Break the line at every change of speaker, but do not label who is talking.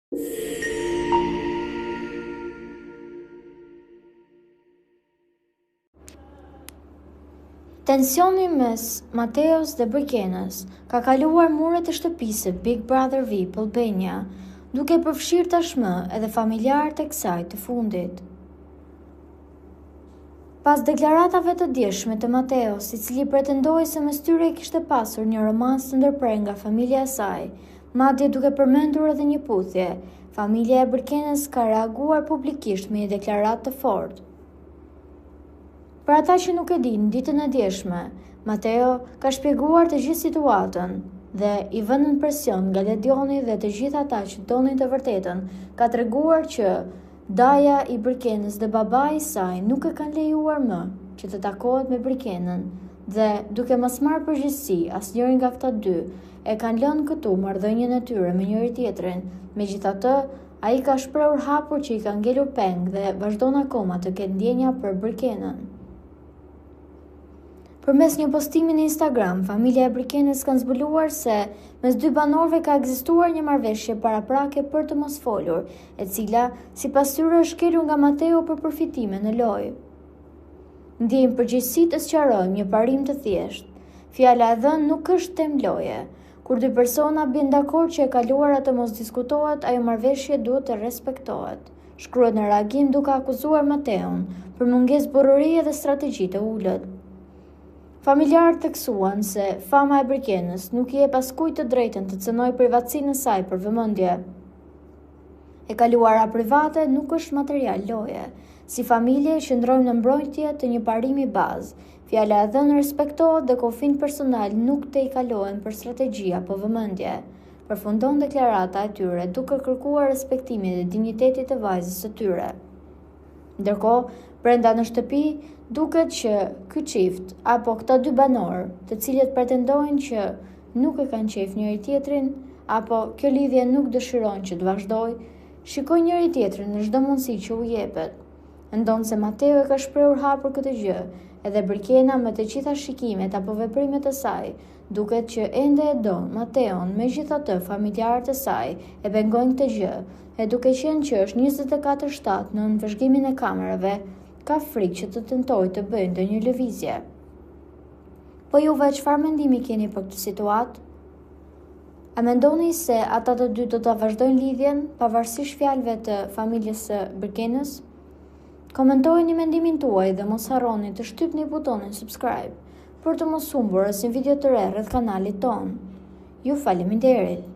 Tensioni mes Mateos dhe Brikenës ka kaluar muret e shtëpisë Big Brother VIP Albania, duke përfshirë tashmë edhe familjarët e kësaj të fundit. Pas deklaratave të djeshme të Mateos, i cili pretendoi se mes tyre kishte pasur një romans të ndërprer nga familja e saj, madje duke përmendur edhe një puthje, familja e Brikenës ka reaguar publikisht me një deklaratë të fortë. Për ata që nuk e dinë, ditën e djeshme, Mateo ka shpjeguar të gjithë situatën dhe i vënë në presion nga Ledioni dhe të gjithë ata që donin të vërtetën, ka treguar që daja i Brikenës dhe babai i saj nuk e kanë lejuar më që të takohet me Brikenën dhe duke mos marrë përgjegjësi asnjëri nga këta dy, e kanë lënë këtu marrëdhënien e tyre me njëri tjetrin. Megjithatë, ai ka shprehur hapur që i ka ngelur peng dhe vazhdon akoma të ketë ndjenja për Brikenën. Përmes një postimi në Instagram, familja e Brikenës kanë zbuluar se mes dy banorëve ka ekzistuar një marrëveshje paraprake për të mos folur, e cila sipas tyre është kelur nga Mateo për përfitime në lojë. Ndjejmë përgjegjësi të sqarojmë një parim të thjeshtë. Fjala e dhënë nuk është temë loje. Kur dy persona bien dakord që e kaluara të mos diskutohet, ajo marrëveshje duhet të respektohet. Shkruhet në reagim duke akuzuar Mateon për mungesë burrërie dhe strategji të ulët. Familjarët theksuan se fama e Brikenës nuk i jep askujt të drejtën të cënojë privatësinë e saj për vëmendje. E kaluara private nuk është material loje. Si familje qëndrojmë në mbrojtje të një parimi bazë. Fjala e dhënë respektohet dhe kufijtë personal nuk të i kalohen për strategji apo vëmendje. Përfundon deklarata e tyre duke kërkuar respektimin e dinjitetit të vajzës së tyre. Ndërkohë, brenda në shtëpi, duket që ky çift apo këta dy banorë, të cilët pretendojnë që nuk e kanë qejf njëri tjetrin, apo kjo lidhje nuk dëshiron që të vazhdojë, shikojnë njëri tjetrin në çdo mundësi që u jepet. Ndonë se Mateo e ka shprehur hapur këtë gjë, edhe Brikena me të gjitha shikimet apo veprimet e saj, duket që ende e don Mateon, megjithatë familjarët e saj e pengojnë këtë gjë, e duke qenë që është 24/7 në vëzhgimin e kamerave, ka frikë që të tentojë të bëjë ndonjë lëvizje. Po juve çfarë mendimi keni për këtë situatë? A mendoni se ata të dy do ta vazhdojnë lidhjen pavarësisht fjalëve të familjes së Brikenës? Komentojeni mendimin tuaj dhe mos harroni të shtypni butonin subscribe për të mos humbur asnjë video të re rreth kanalit ton. Ju faleminderit.